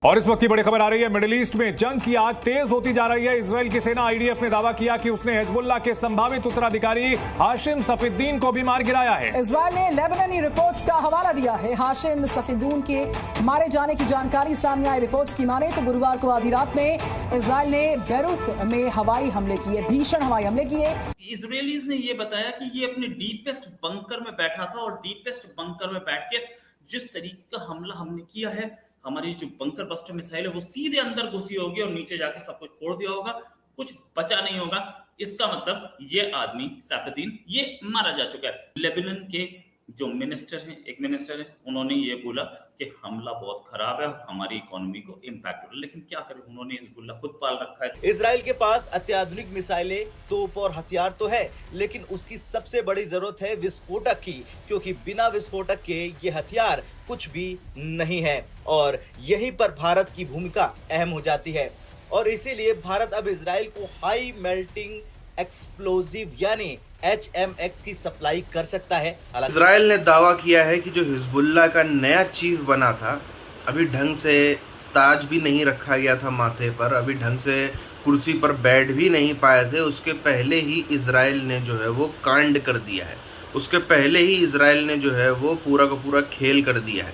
और इस वक्त की बड़ी खबर आ रही है। मिडिल ईस्ट में जंग की आग तेज होती जा रही है। इजराइल की सेना आईडीएफ ने दावा किया कि उसने हिजबुल्लाह के संभावित उत्तराधिकारी हाशिम सफीद्दीन को भी मार गिराया है। इजराइल ने लेबनानी रिपोर्ट्स का हवाला दिया है। हाशिम सफीद्दीन के मारे जाने की जानकारी सामने आई। रिपोर्ट्स की माने तो गुरुवार को आधी रात में इजराइल ने बैरूत में हवाई हमले किए, भीषण हवाई हमले किए। इजरायलीज ने यह बताया कि ये अपने डीपेस्ट बंकर में बैठा था और डीपेस्ट बंकर में बैठ के जिस तरीके का हमला हमने किया है, हमारी जो बंकर बस्टर मिसाइल है वो सीधे अंदर घुसी होगी और नीचे जाके सब कुछ फोड़ दिया होगा, कुछ बचा नहीं होगा। इसका मतलब ये आदमी सैफुद्दीन ये मारा जा चुका है। लेबनान के जो मिनिस्टर हैं, एक मिनिस्टर है, उन्होंने ये बोला कि हमला बहुत खराब है और हमारी इकोनॉमी को इम्पैक्ट हो रहा है, लेकिन क्या करें, उन्होंने हिजबुल्लाह खुद पाल रखा है। इजराइल के पास अत्याधुनिक मिसाइलें, तोप और हथियार तो है, लेकिन उसकी सबसे बड़ी जरूरत है विस्फोटक की, क्योंकि बिना विस्फोटक के ये हथियार कुछ भी नहीं है। और यहीं पर भारत की भूमिका अहम हो जाती है और इसीलिए भारत अब इजराइल को हाई मेल्टिंग एक्सप्लोजिव यानी HMX की सप्लाई कर सकता है। इजराइल ने दावा किया है कि जो हिजबुल्लाह का नया चीफ बना था, अभी ढंग से ताज भी नहीं रखा गया था माथे पर, अभी ढंग से कुर्सी पर बैठ भी नहीं पाए थे, उसके पहले ही इजराइल ने जो है वो कांड कर दिया है। उसके पहले ही इजराइल ने जो है वो पूरा का पूरा खेल कर दिया है।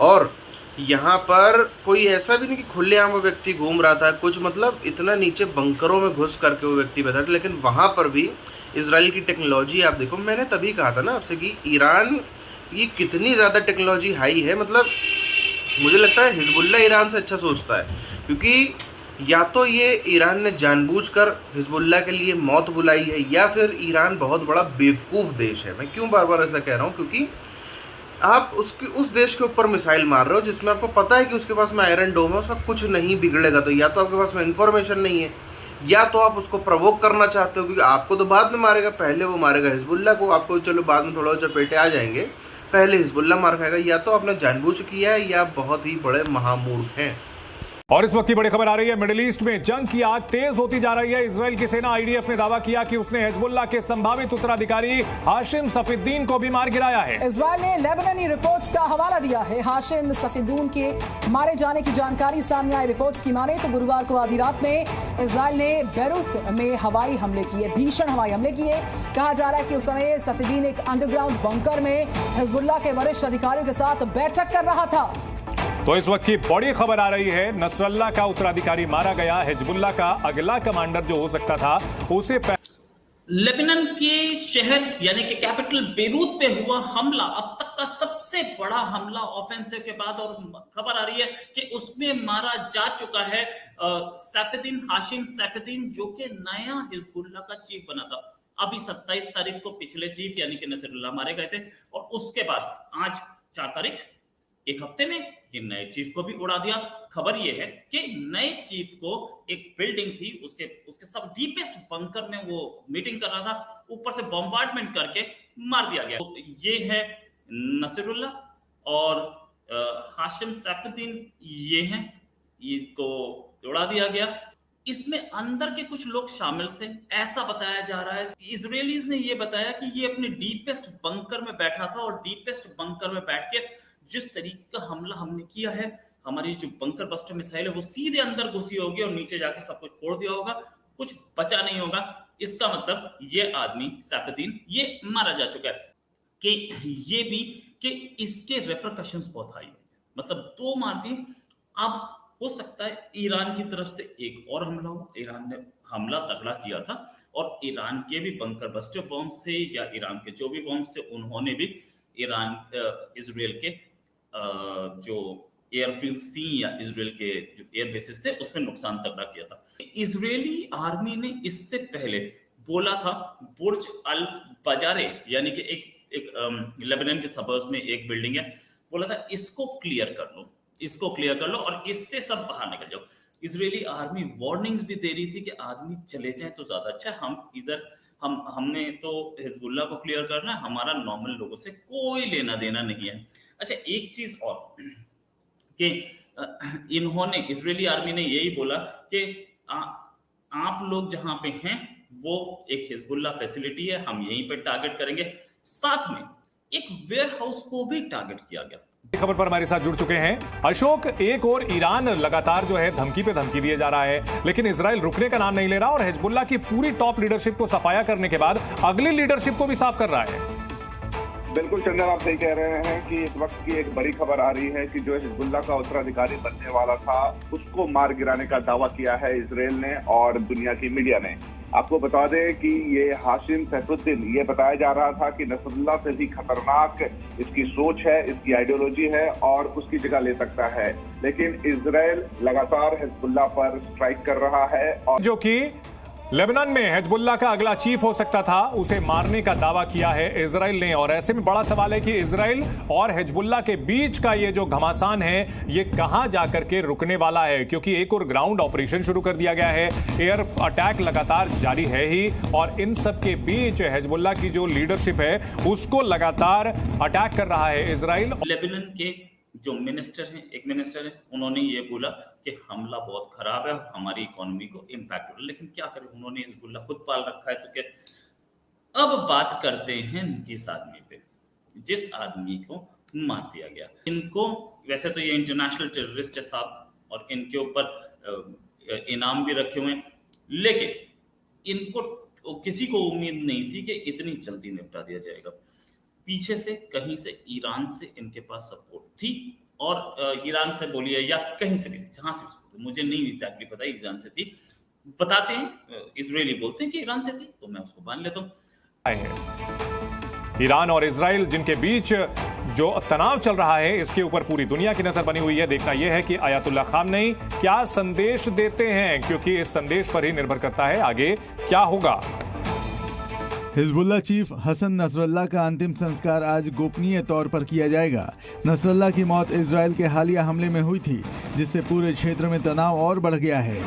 और यहाँ पर कोई ऐसा भी नहीं कि खुलेआम वो व्यक्ति घूम रहा था, कुछ मतलब इतना नीचे बंकरों में घुस करके वो व्यक्ति बैठा था, लेकिन वहाँ पर भी इजराइल की टेक्नोलॉजी आप देखो। मैंने तभी कहा था ना आपसे कि ईरान की कितनी ज़्यादा टेक्नोलॉजी हाई है। मतलब मुझे लगता है हिजबुल्लाह ईरान से अच्छा सोचता है, क्योंकि या तो ये ईरान ने जानबूझकर हिजबुल्लाह के लिए मौत बुलाई है, या फिर ईरान बहुत बड़ा बेवकूफ़ देश है। मैं क्यों बार बार ऐसा कह रहा हूँ, क्योंकि आप उस देश के ऊपर मिसाइल मार रहे हो जिसमें आपको पता है कि उसके पास में आयरन डोम है, उसका कुछ नहीं बिगड़ेगा। तो या तो आपके पास में इन्फॉर्मेशन नहीं है, या तो आप उसको प्रवोक करना चाहते हो, क्योंकि आपको तो बाद में मारेगा, पहले वो मारेगा हिजबुल्लाह को। आपको चलो बाद में थोड़ा चपेटे आ जाएंगे, पहले हिजबुल्लाह मार खाएगा। या तो आपने जानबूझ किया है या बहुत ही बड़े महामूर्ख हैं। और इस वक्त की बड़ी खबर आ रही है। मिडिल ईस्ट में जंग की आग तेज होती जा रही है। इजराइल की सेना आईडीएफ ने दावा किया कि उसने हिजबुल्लाह के संभावित उत्तराधिकारी हाशिम सफीद्दीन को भी मार गिराया है। इजराइल ने लेबनानी रिपोर्ट्स का हवाला दिया है। हाशिम सफीद्दीन के मारे जाने की जानकारी सामने आई। रिपोर्ट्स की माने तो गुरुवार को आधी रात में इजराइल ने बैरूत में हवाई हमले किए, भीषण हवाई हमले किए। कहा जा रहा है कि उस समय सफीद्दीन एक अंडरग्राउंड बंकर में हिजबुल्लाह के वरिष्ठ अधिकारियों के साथ बैठक कर रहा था। तो इस वक्त की बड़ी खबर आ रही है। नसरल्लाह का उत्तराधिकारी मारा गया। हिजबुल्लाह का अगला कमांडर जो हो सकता था उसे लेबनान के शहर यानी कि कैपिटल बेरूत पे हुआ हमला अब तक का सबसे बड़ा हमला ऑफेंसिव के बाद, और खबर आ रही है कि उसमें मारा जा चुका है सैफुद्दीन, हाशिम सैफुद्दीन, जो कि नया हिजबुल्लाह का चीफ बना था। अभी 27 तारीख को पिछले चीफ यानी कि नसरुल्लाह मारे गए थे, और उसके बाद आज 4 तारीख, एक हफ्ते में ये नए चीफ को भी उड़ा दिया। खबर ये है कि नए चीफ को एक बिल्डिंग थी, उसके सब डीपेस्ट बंकर में वो मीटिंग कर रहा था, ऊपर से बॉम्बार्डमेंट करके मार दिया गया। तो ये है नसरुल्लाह और हाशिम सैफुद्दीन, ये हैं, इनको उड़ा दिया गया। इसमें अंदर के कुछ लोग शामिल थे, ऐसा बताया जा रहा है। इजरायलीज ने ये बताया कि ये अपने डीपेस्ट बंकर में बैठा था और डीपेस्ट बंकर में बैठ के जिस तरीके का हमला हमने किया है, हमारी जो बंकर बस्टर मिसाइल है वो सीधे अंदर घुसी होगी और नीचे जाके सब कुछ फोड़ दिया होगा, कुछ बचा नहीं होगा। इसका मतलब ये आदमी सैफुद्दीन ये मारा जा चुका है। कि ये भी कि इसके रेपरकशंस बहुत हाई है, मतलब 2 मार दी। अब हो सकता है ईरान की तरफ से एक और हमला हो। ईरान ने हमला तगड़ा किया था और ईरान के भी बंकर बस्टर बॉम्ब से या ईरान के जो भी बॉम्ब से उन्होंने भी ईरान इजराइल के जो एयरफील्ड्स थी या इजराइल के जो एयर बेसिस थे उसमें नुकसान तगड़ा किया था। इजरायली आर्मी ने इससे पहले बोला था बुर्ज अल बजारे यानी कि एक लेबनान के सबर्ब्स में एक बिल्डिंग है, बोला था इसको क्लियर कर लो और इससे सब बाहर निकल जाओ। इजरायली आर्मी वार्निंग्स भी दे रही थी कि आदमी चले जाएं तो ज्यादा अच्छा। हमने तो हिजबुल्लाह को क्लियर करना है, हमारा नॉर्मल लोगों से कोई लेना देना नहीं है। अच्छा, एक चीज और कि इन्होंने इजरायली आर्मी ने यही बोला कि आप लोग जहां पे हैं वो एक हिजबुल्लाह फैसिलिटी है, हम यहीं पे टारगेट करेंगे। साथ में एक वेयर हाउस को भी टारगेट किया गया। खबर पर हमारे साथ जुड़ चुके हैं अशोक। एक और ईरान लगातार जो है धमकी पे धमकी दिए जा रहा है, लेकिन इजराइल रुकने का नाम नहीं ले रहा और हिजबुल्ला की पूरी टॉप लीडरशिप को सफाया करने के बाद अगली लीडरशिप को भी साफ कर रहा है। बिल्कुल चंदन, आप सही कह रहे हैं कि इस वक्त की एक बड़ी खबर आ रही है कि जो हिजबुल्ला का उत्तराधिकारी बनने वाला था उसको मार गिराने का दावा किया है इजराइल ने और दुनिया की मीडिया ने। आपको बता दें कि ये हाशिम सैफुद्दीन, ये बताया जा रहा था कि नसरुल्लाह से भी खतरनाक इसकी सोच है, इसकी आइडियोलॉजी है और उसकी जगह ले सकता है, लेकिन इजराइल लगातार हिजबुल्ला पर स्ट्राइक कर रहा है और जो कि लेबनान में हिजबुल्ला का अगला चीफ हो सकता था, उसे मारने का दावा किया है इजराइल ने। और ऐसे में बड़ा सवाल है कि इजराइल और हिजबुल्ला के बीच का ये जो घमासान है ये कहां जाकर के रुकने वाला है, क्योंकि एक और ग्राउंड ऑपरेशन शुरू कर दिया गया है, एयर अटैक लगातार जारी है ही, और इन सब के बीच हिजबुल्ला की जो लीडरशिप है उसको लगातार अटैक कर रहा है इजराइल। लेबनान के जो मिनिस्टर हैं, एक मिनिस्टर है, उन्होंने ये बोला कि हमला बहुत खराब है और हमारी इकोनॉमी को इम्पैक्ट हो रहा है, लेकिन क्या करें, उन्होंने हिजबुल्ला खुद पाल रखा है तो क्या। अब बात करते हैं इस आदमी पे, जिस आदमी को मार दिया गया। इनको वैसे तो ये इंटरनेशनल टेररिस्ट है साहब और इनके ऊपर इनाम भी रखे हुए हैं, लेकिन इनको किसी को उम्मीद नहीं थी कि इतनी जल्दी निपटा दिया जाएगा। पीछे से कहीं से ईरान से इनके पास सपोर्ट थी, और ईरान से बोलिए या कहीं से भी, जहां से तो मुझे नहीं एग्जैक्टली पता ईरान से थी, बताते हैं इजरायली बोलते हैं कि ईरान से थी, तो मैं उसको मान लेता हूं। ईरान और इजराइल जिनके बीच जो तनाव चल रहा है, इसके ऊपर पूरी दुनिया की नजर बनी हुई है। देखना यह है कि आयतुल्ला खामनेई क्या संदेश देते हैं, क्योंकि इस संदेश पर ही निर्भर करता है आगे क्या होगा। हिजबुल्ला चीफ हसन नसरल्ला का अंतिम संस्कार आज गोपनीय तौर पर किया जाएगा। नसरल्ला की मौत इजराइल के हालिया हमले में हुई थी, जिससे पूरे क्षेत्र में तनाव और बढ़ गया है।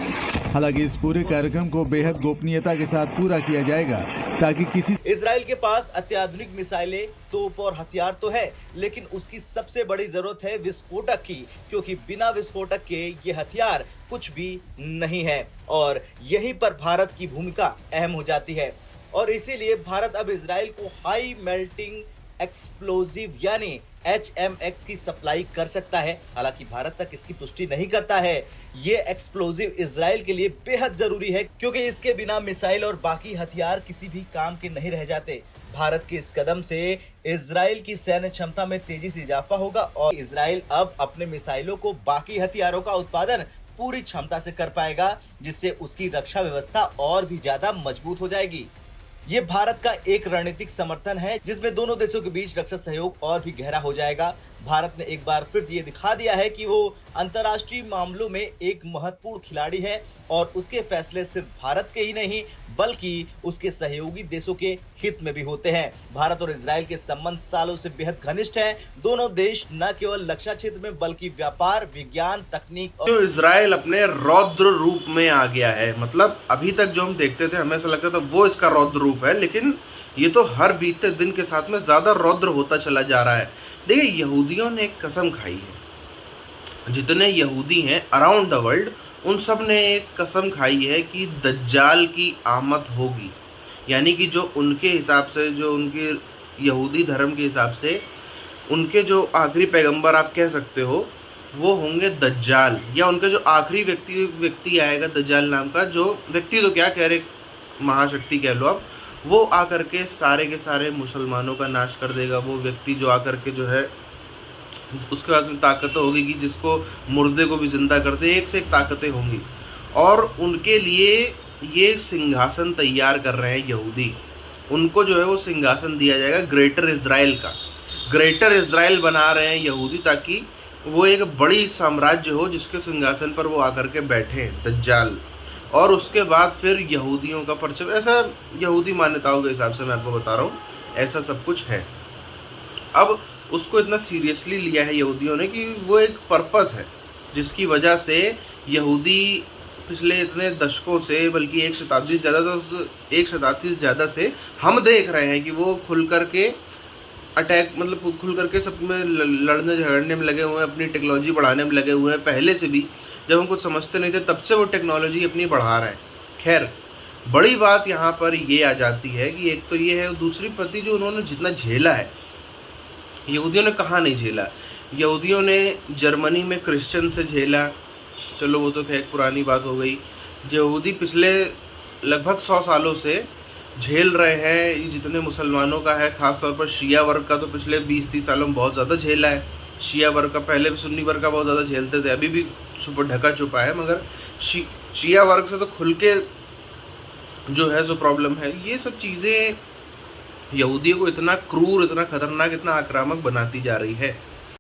हालांकि इस पूरे कार्यक्रम को बेहद गोपनीयता के साथ पूरा किया जाएगा ताकि किसी इजराइल के पास अत्याधुनिक मिसाइलें, तोप और हथियार तो है, लेकिन उसकी सबसे बड़ी जरूरत है विस्फोटक की, क्योंकि बिना विस्फोटक के ये हथियार कुछ भी नहीं है। और यहीं पर भारत की भूमिका अहम हो जाती है, और इसीलिए भारत अब इजराइल को हाई मेल्टिंग एक्सप्लोजिव यानी HMX की सप्लाई कर सकता है। हालांकि भारत तक इसकी पुष्टि नहीं करता है। ये एक्सप्लोजिव इजराइल के लिए बेहद जरूरी है, क्योंकि इसके बिना मिसाइल और बाकी हथियार किसी भी काम के नहीं रह जाते। भारत के इस कदम से इजराइल की सैन्य क्षमता में तेजी से इजाफा होगा और इजराइल अब अपने मिसाइलों को बाकी हथियारों का उत्पादन पूरी क्षमता से कर पाएगा, जिससे उसकी रक्षा व्यवस्था और भी ज्यादा मजबूत हो जाएगी। ये भारत का एक रणनीतिक समर्थन है, जिसमें दोनों देशों के बीच रक्षा सहयोग और भी गहरा हो जाएगा। भारत ने एक बार फिर ये दिखा दिया है कि वो अंतर्राष्ट्रीय मामलों में एक महत्वपूर्ण खिलाड़ी है, और उसके फैसले सिर्फ भारत के ही नहीं बल्कि उसके सहयोगी देशों के हित में भी होते हैं। भारत और इजराइल के संबंध सालों से बेहद घनिष्ठ हैं। दोनों देश न केवल रक्षा क्षेत्र में बल्कि व्यापार, विज्ञान, तकनीक जो इजराइल अपने रौद्र रूप में आ गया है, मतलब अभी तक जो हम देखते थे हमें ऐसा लगता था वो इसका रौद्र रूप है, लेकिन ये तो हर बीतते दिन के साथ में ज्यादा रौद्र होता चला जा रहा है। देखिए, यहूदियों ने एक कसम खाई है, जितने यहूदी हैं अराउंड द वर्ल्ड उन सब ने एक कसम खाई है कि दज्जाल की आमद होगी। यानी कि जो उनके हिसाब से, जो उनके यहूदी धर्म के हिसाब से उनके जो आखिरी पैगंबर आप कह सकते हो वो होंगे दज्जाल, या उनका जो आखिरी व्यक्ति आएगा दज्जाल नाम का, जो व्यक्ति तो क्या कह रहे, महाशक्ति कह लो आप, वो आकर के सारे मुसलमानों का नाश कर देगा। वो व्यक्ति जो आकर के जो है उसके पास में ताकतें होगी कि जिसको मुर्दे को भी जिंदा कर दे, एक से एक ताकतें होंगी, और उनके लिए ये सिंहासन तैयार कर रहे हैं यहूदी। उनको जो है वो सिंहासन दिया जाएगा ग्रेटर इजराइल का, ग्रेटर इजराइल बना रहे हैं यहूदी, ताकि वो एक बड़ी साम्राज्य हो जिसके सिंहासन पर वो आकर के बैठे दज्जाल। और उसके बाद फिर यहूदियों का परचम, ऐसा यहूदी मान्यताओं के हिसाब से मैं आपको बता रहा हूँ, ऐसा सब कुछ है। अब उसको इतना सीरियसली लिया है यहूदियों ने कि वो एक पर्पस है जिसकी वजह से यहूदी पिछले इतने दशकों से, बल्कि एक शताब्दी से ज़्यादा से हम देख रहे हैं कि वो खुल करके अटैक, मतलब खुल करके सब में लड़ने झगड़ने में लगे हुए हैं, अपनी टेक्नोलॉजी बढ़ाने में लगे हुए हैं। पहले से भी जब हम कुछ समझते नहीं थे तब से वो टेक्नोलॉजी अपनी बढ़ा रहे हैं। खैर, बड़ी बात यहाँ पर ये आ जाती है कि एक तो ये है, दूसरी प्रति जो उन्होंने जितना झेला है, यहूदियों ने कहाँ नहीं झेला। यहूदियों ने जर्मनी में क्रिश्चियन से झेला, चलो वो तो खैर पुरानी बात हो गई। यहूदी पिछले लगभग 100 सालों से झेल रहे हैं, ये जितने मुसलमानों का है, ख़ासतौर पर शिया वर्ग का तो पिछले 20-30 सालों में बहुत ज़्यादा झेला है। शिया वर्ग का, पहले भी सुन्नी वर्ग का बहुत ज़्यादा झेलते थे, अभी भी ढका छुपा है, मगर शिया वर्ग से तो खुल के जो है जो प्रॉब्लम है। ये सब चीज़ें यहूदियों को इतना क्रूर, इतना खतरनाक, इतना आक्रामक बनाती जा रही है।